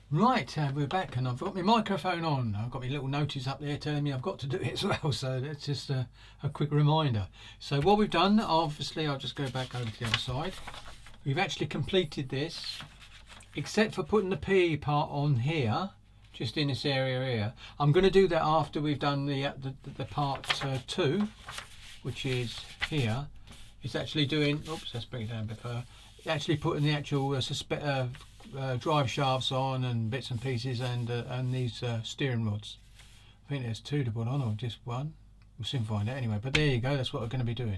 Right, we're back and I've got my microphone on. I've got my little notice up there telling me I've got to do it as well, so that's just a quick reminder. So what we've done, obviously I'll just go back over to the other side. We've actually completed this, except for putting the PE part on here, just in this area here. I'm going to do that after we've done the part 2, which is here. It's actually doing, oops, let's bring it down a bit further. Actually putting the actual drive shafts on and bits and pieces and these steering rods. I think there's 2 to put on or just 1. We'll soon find out anyway. But there you go. That's what we're going to be doing.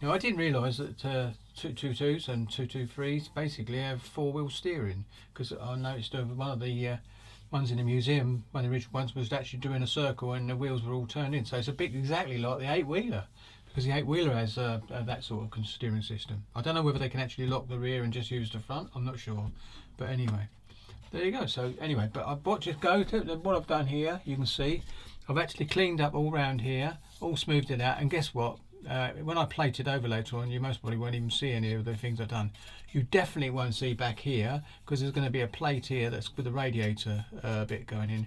Now I didn't realise that 222s and 223s basically have 4-wheel steering, because I noticed one of the ones in the museum, one of the original ones, was actually doing a circle and the wheels were all turned in. So it's a bit exactly like the 8-wheeler. Because the 8-wheeler has that sort of steering system. I don't know whether they can actually lock the rear and just use the front. I'm not sure. But anyway, there you go. So anyway, but what I've done here, you can see, I've actually cleaned up all around here, all smoothed it out. And guess what? When I plate it over later on, you most probably won't even see any of the things I've done. You definitely won't see back here, because there's going to be a plate here that's with the radiator bit going in.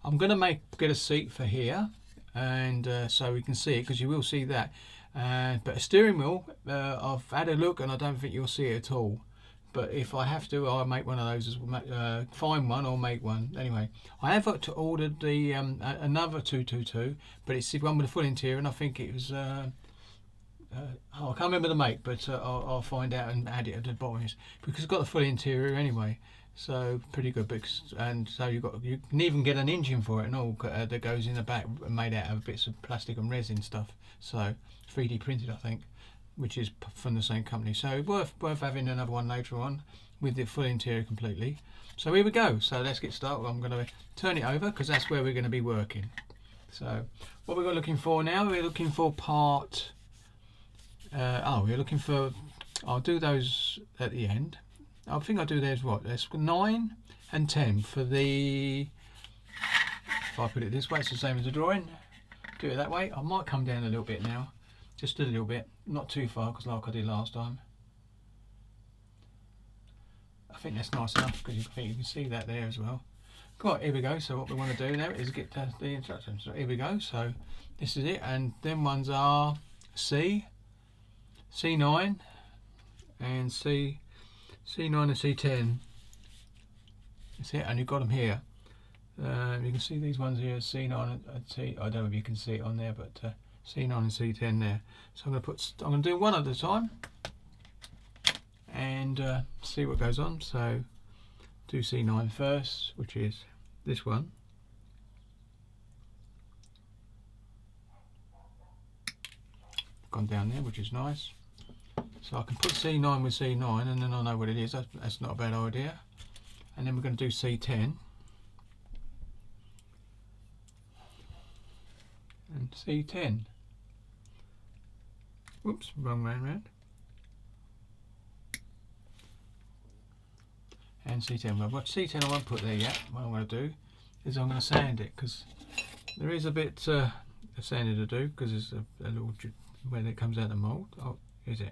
I'm going to get a seat for here. And so we can see it, because you will see that, but a steering wheel, I've had a look and I don't think you'll see it at all. But if I have to, I'll make one of those, find one or make one. Anyway, I have ordered the another 222, but it's the one with the full interior, and I think it was I can't remember the make, but I'll find out and add it at the bottom, because it's got the full interior anyway. So pretty good, and so you can even get an engine for it and all that goes in the back, made out of bits of plastic and resin stuff. So 3D printed, I think, which is from the same company. So worth having another one later on with the full interior completely. So here we go. So let's get started. I'm going to turn it over, because that's where we're going to be working. So what we're looking for now, we're looking for part. We're looking for. I'll do those at the end. I think I'll do there's what? There's 9 and 10 for the, if I put it this way, it's the same as the drawing. Do it that way. I might come down a little bit now, just a little bit, not too far, because like I did last time. I think that's nice enough, because you can see that there as well. Right, here we go. So what we want to do now is get the instructions. So here we go. So this is it, and them ones are C, C9, and C9 and C10. That's it, and you've got them here. You can see these ones here, C9 and C. I don't know if you can see it on there, but C9 and C10 there. So I'm going to do one at a time and see what goes on. So do C9 first, which is this one. Gone down there, which is nice. So I can put C9 with C9 and then I know what it is. That's not a bad idea. And then we're going to do C10 and C10. Whoops, wrong way round. And C10. Well, what C10 I won't put there yet. What I'm going to do is I'm going to sand it, because there is a bit of sanding to do, because there's a little when it comes out of the mould. Oh, is it?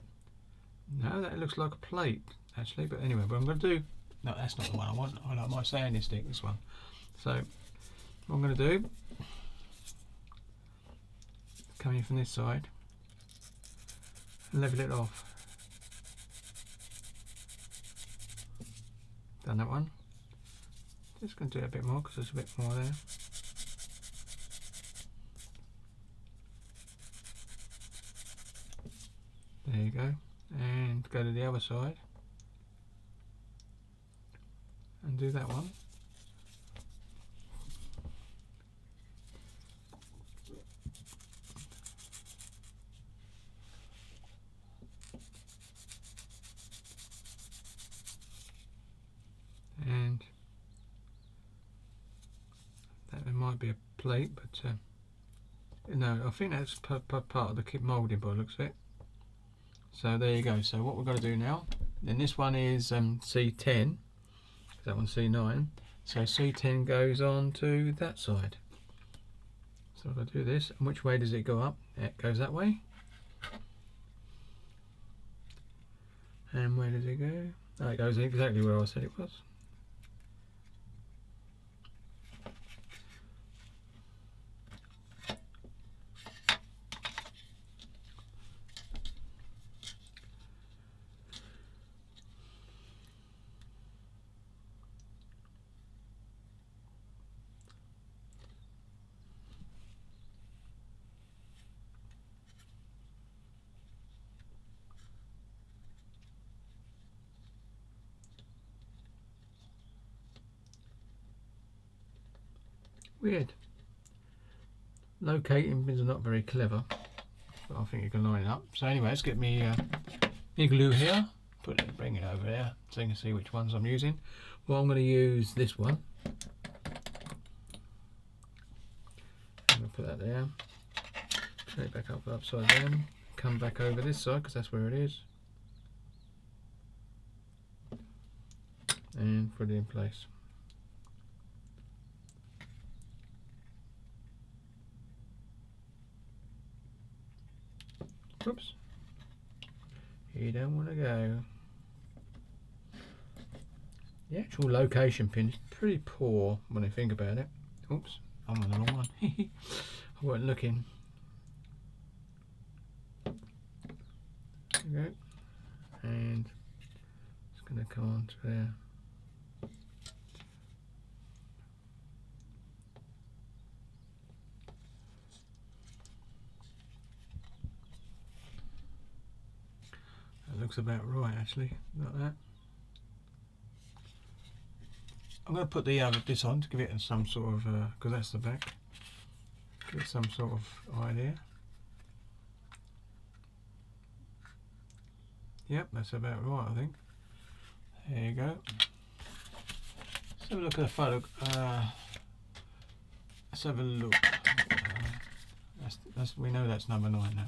No, that looks like a plate actually, but anyway, what I'm going to do, no, that's not the one I want. I like my sanding stick, this one. So what I'm going to do, come in from this side and level it off. Done that one. Just going to do it a bit more, because there's a bit more there. There you go. And go to the other side and do that one. And that might be a plate, but no, I think that's part of the kit moulding by the looks of it. So there you go. So what we're going to do now, then this one is C10, that one's C9, so C10 goes on to that side. So if I do this, and which way does it go up? It goes that way. And where does it go? Oh, it goes exactly where I said it was. Weird. Locating pins are not very clever, but I think you can line it up. So anyway, let's get me glue here. Bring it over there so you can see which ones I'm using. Well, I'm going to use this one. I'm going to put that there. Straight back up upside down. Come back over this side because that's where it is. And put it in place. Oops. You don't want to go. The actual location pin is pretty poor when I think about it. Oops, I'm on the wrong one. I wasn't looking. There we go. And it's going to come on to there. That looks about right actually, like that. I'm going to put the this on to give it some sort of, because that's the back, give it some sort of idea. Yep, that's about right I think. There you go. Let's have a look at the photo. Let's have a look. We know that's number 9 now.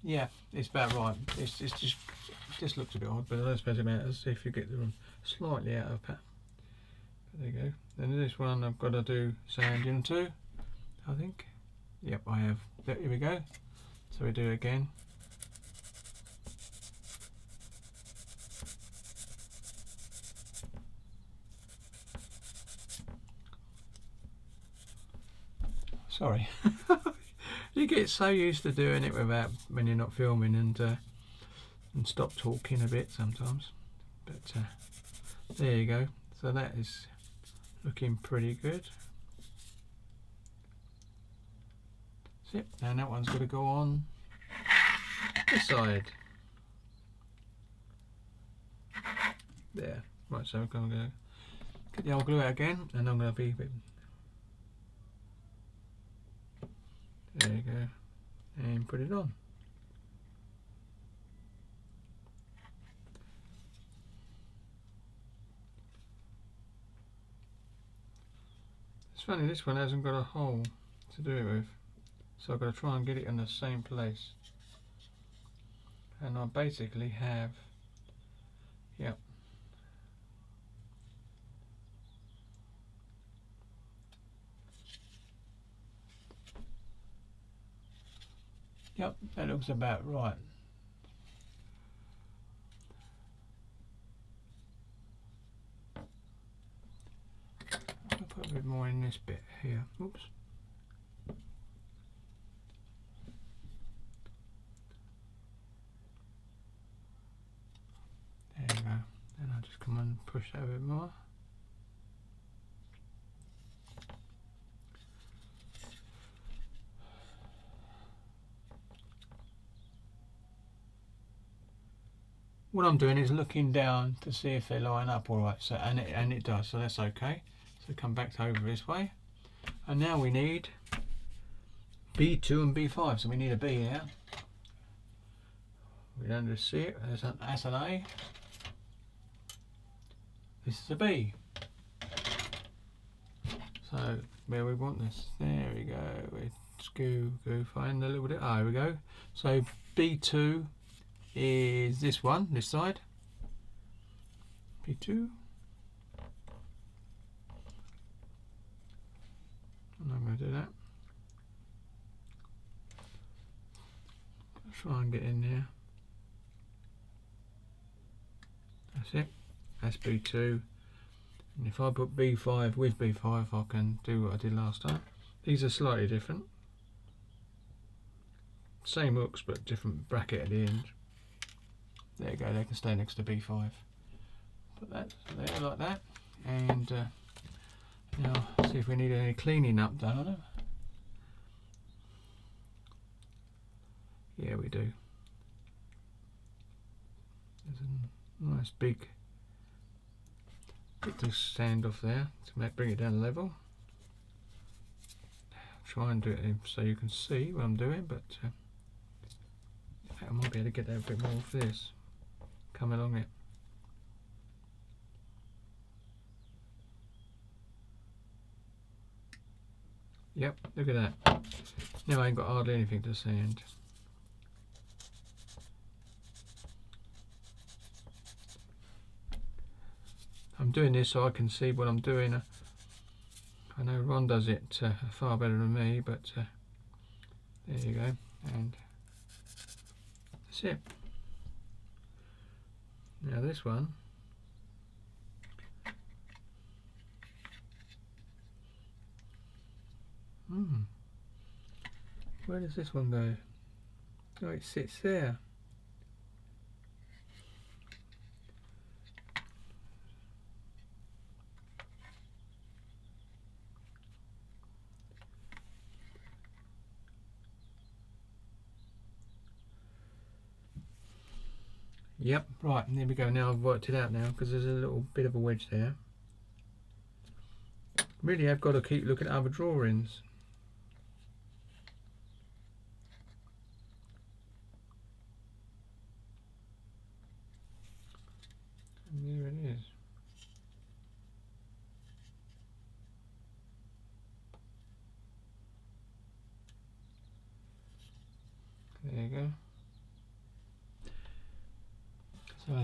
Yeah, it's about right. It's just looks a bit odd, but I don't suppose it matters if you get them slightly out of pattern. But there you go. Then this one I've got to do sand into, I think. Yep, I have. There, here we go. So we do it again. Sorry. You get so used to doing it without when you're not filming and stop talking a bit sometimes. But there you go. So that is looking pretty good. That's it. And that one's got to go on this side. There. Right, so I'm going to get the old glue out again, and I'm going to be a bit. There you go, and put it on. It's funny, this one hasn't got a hole to do it with, so I've got to try and get it in the same place. And I basically have, yep. Yep, that looks about right. I'll put a bit more in this bit here. Oops. There you go. Then I'll just come and push that a bit more. What I'm doing is looking down to see if they line up all right. So and it does. So that's okay. So come back over this way, and now we need B2 and B5. So we need a B here. We don't just see it. That's an A. This is a B. So where we want this. There we go. Let's go find a little bit. Ah, here we go. So B2 is this one, this side. B2. And I'm going to do that. Try and get in there. That's it. That's B2. And if I put B5 with B5, I can do what I did last time. These are slightly different. Same hooks, but different bracket at the end. There you go, they can stay next to B5. Put that there like that, and now see if we need any cleaning up done on it. Yeah, we do. There's a nice big Get the sand off there to bring it down level. Try and do it so you can see what I'm doing, but I might be able to get that a bit more of this. Come along it. Yep, look at that. Now I ain't got hardly anything to sand. I'm doing this so I can see what I'm doing. I know Ron does it far better than me, but there you go, and that's it. Now this one, where does this one go? Oh, it sits there. Yep, right, and there we go. Now I've worked it out now, because there's a little bit of a wedge there. Really, I've got to keep looking at other drawings. And there it is. There you go. So,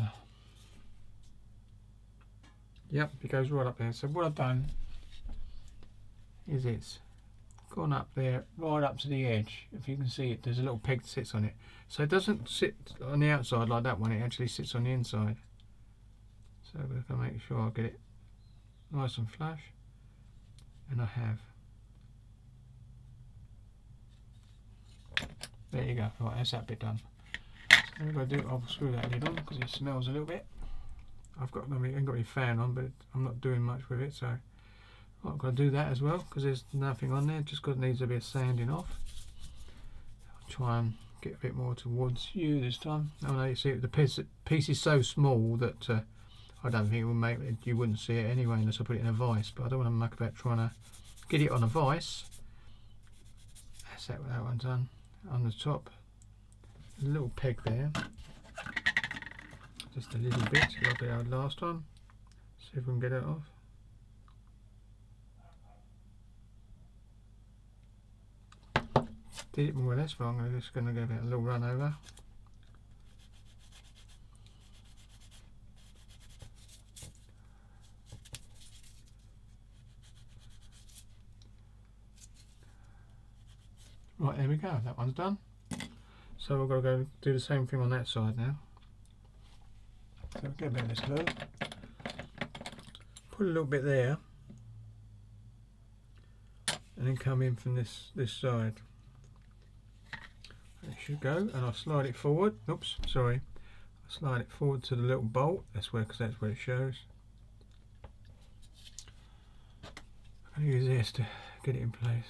yep, it goes right up there. So what I've done is it's gone up there, right up to the edge. If you can see it, there's a little peg that sits on it. So it doesn't sit on the outside like that one, it actually sits on the inside. So we're going to make sure I get it nice and flush, and I have. There you go. Right, that's that bit done. So what I've got to do, I'll screw that lid on because it smells a little bit. I ain't got any fan on, but I'm not doing much with it, so I've got to do that as well because there's nothing on there. Just needs a bit of sanding off. I'll try and get a bit more towards you this time. Oh no, you see the piece is so small that I don't think it would make it. You wouldn't see it anyway unless I put it in a vise. But I don't want to muck about trying to get it on a vise. That's that one done. On the top, a little peg there, just a little bit like I had last time. See if we can get it off. Did it more or less, but I'm just going to give it a little run over. Right, there we go, that one's done. So we've got to go do the same thing on that side now. So we'll get a bit of this glue. Put a little bit there. And then come in from this side. There should go, and I'll slide it forward. Oops, sorry. I'll slide it forward to the little bolt. Because that's where it shows. I'm going to use this to get it in place.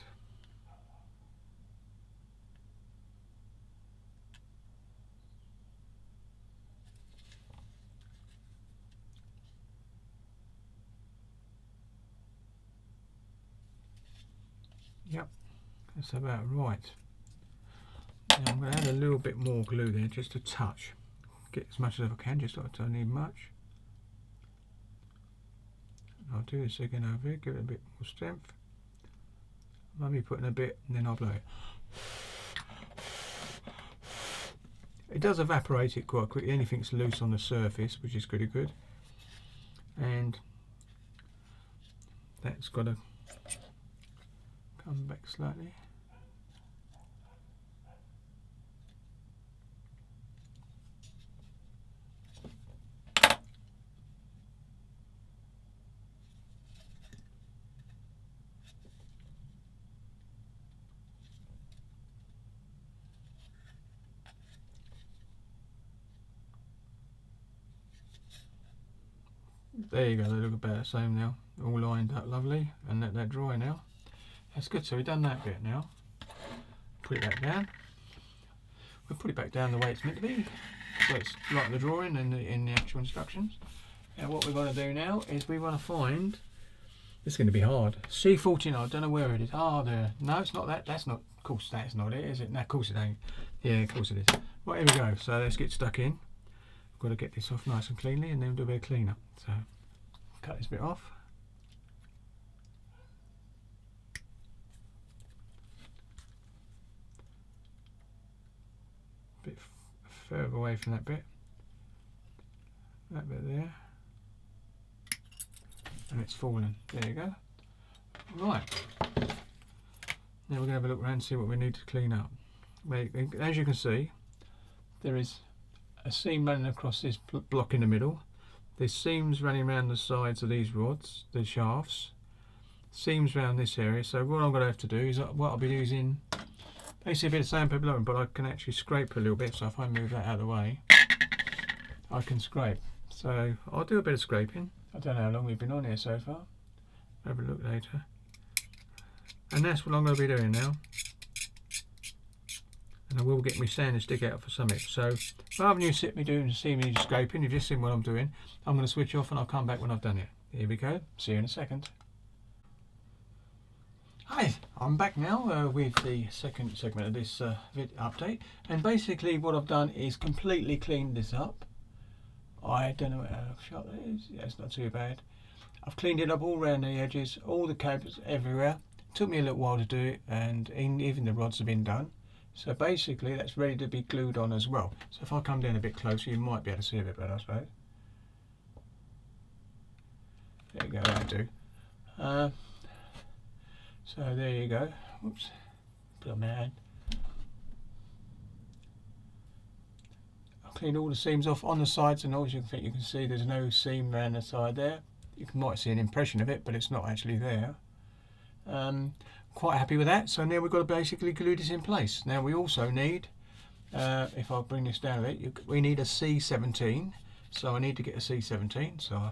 Yep, that's about right. Now I'm going to add a little bit more glue there, just a touch. Get as much as I can, just like I don't need much. I'll do this again over here, give it a bit more strength. Maybe putting a bit, and then I'll blow it. It does evaporate it quite quickly. Anything's loose on the surface, which is pretty good. And that's got to come back slightly. There you go, they look about the same now, all lined up lovely, and let that dry now. That's good, so we've done that bit now. Put it back down. We'll put it back down the way it's meant to be, so it's like the drawing and in the actual instructions. Now what we want to do now is we want to find, it's going to be hard, C14, I don't know where it is. Ah, there. No, it's not that. That's not, of course that's not it, is it? No, of course it ain't. Yeah, of course it is. Right, here we go. So let's get stuck in. I've got to get this off nice and cleanly and then do a bit of clean-up. So cut this bit off. A bit further away from that bit. That bit there. And it's fallen. There you go. Right. Now we're going to have a look around and see what we need to clean up. As you can see, there is a seam running across this block in the middle. There's seams running around the sides of these rods, the shafts. Seams around this area. So what I'm going to have to do is what I'll be using, basically a bit of sandpaper, but I can actually scrape a little bit. So if I move that out of the way, I can scrape. So I'll do a bit of scraping. I don't know how long we've been on here so far. Have a look later. And that's what I'm going to be doing now. And I will get my sanding stick out for something. So rather than you see me scraping, you've just seen what I'm doing. I'm going to switch off and I'll come back when I've done it. Here we go. See you in a second. Hi, I'm back now with the second segment of this update. And basically what I've done is completely cleaned this up. I don't know how sharp that is. Yeah, it's not too bad. I've cleaned it up all around the edges, all the cables everywhere. It took me a little while to do it, and even the rods have been done. So basically that's ready to be glued on as well. So if I come down a bit closer, you might be able to see a bit better, I suppose. There you go, that'll do. So there you go. Whoops, put on my hand. Clean all the seams off on the sides, and as you can see there's no seam around the side there. You might see an impression of it, but it's not actually there. Quite happy with that. So now we've got to basically glue this in place. Now we also need, if I bring this down a bit, we need a C17. So I need to get a C17. So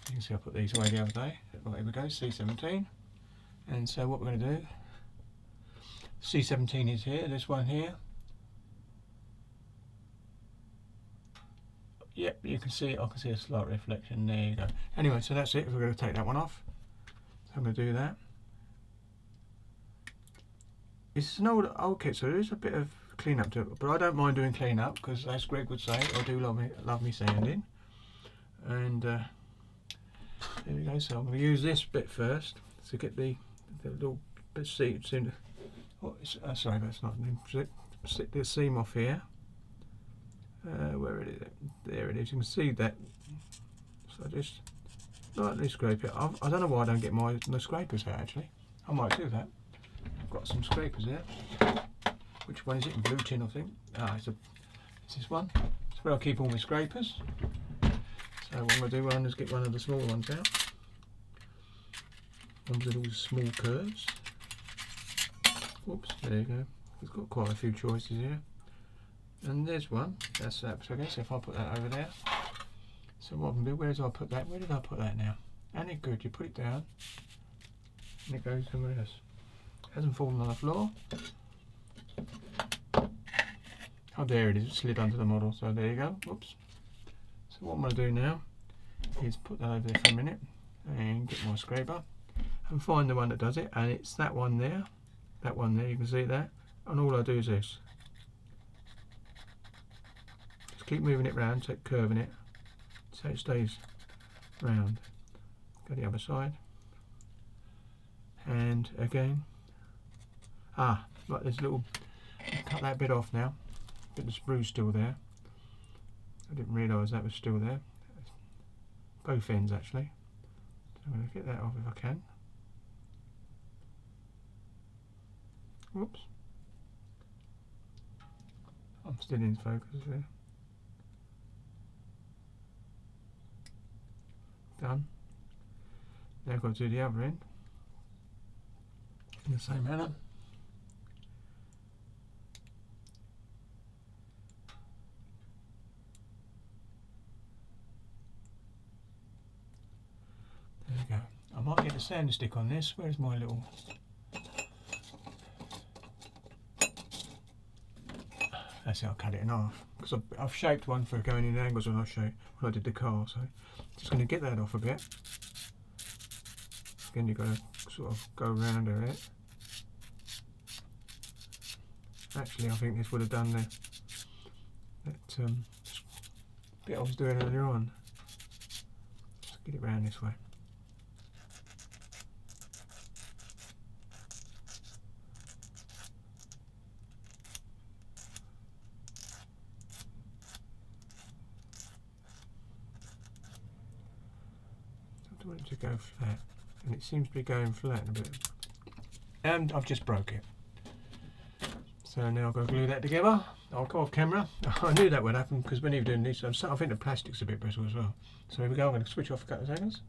you can see I put these away the other day. Right, here we go, C17. And so what we're going to do, C17 is here, this one here. Yep, you can see it. I can see a slight reflection. There you go. Anyway, so that's it. We're going to take that one off. So I'm going to do that. It's an old kit, so there is a bit of clean up to it, but I don't mind doing clean up because, as Greg would say, I do love me sanding. And there we go. So I'm going to use this bit first to get the little bit seam. Oh, sorry, that's not stick the seam off here. Where it is? There it is. You can see that. So just lightly scrape it. I don't know why I don't get my scrapers out actually. I might do that. I've got some scrapers there. Which one is it? Blue tin, I think. Ah, it's this one. It's where I keep all my scrapers. So what I'm going to do is get one of the small ones out. Ones with all the small curves. Whoops, there you go. It's got quite a few choices here. And there's one. That's that. So I guess if I put that over there. So what I'm going to do, where did I put that? Where did I put that now? And it's good. You put it down and it goes somewhere else. Hasn't fallen on the floor. Oh, there it is. It slid under the model. So there you go. Whoops. So what I'm going to do now is put that over there for a minute and get my scraper and find the one that does it. And it's that one there. That one there. You can see that. And all I do is this. Keep moving it round, so curving it, so it stays round. Go the other side, and again. Ah, right, there's a little. Cut that bit off now. Bit of spruce still there. I didn't realise that was still there. Both ends actually. So I'm going to get that off if I can. Whoops. I'm still in focus there. Done. Now I've got to do the other end in the same manner. There we go. I might get a sanding stick on this. Where's my little... That's how I cut it in half. Because I've shaped one for going in angles when I did the car. So Just going to get that off a bit. Again, you've got to sort of go around it. Actually, I think this would have done that bit I was doing earlier on. Just get it round this way. I want it to go flat, and it seems to be going flat a bit. And I've just broke it. So now I've got to glue that together. I'll go off camera. I knew that would happen because when you're doing this, I think the plastic's a bit brittle as well. So here we go. I'm going to switch off a couple of seconds.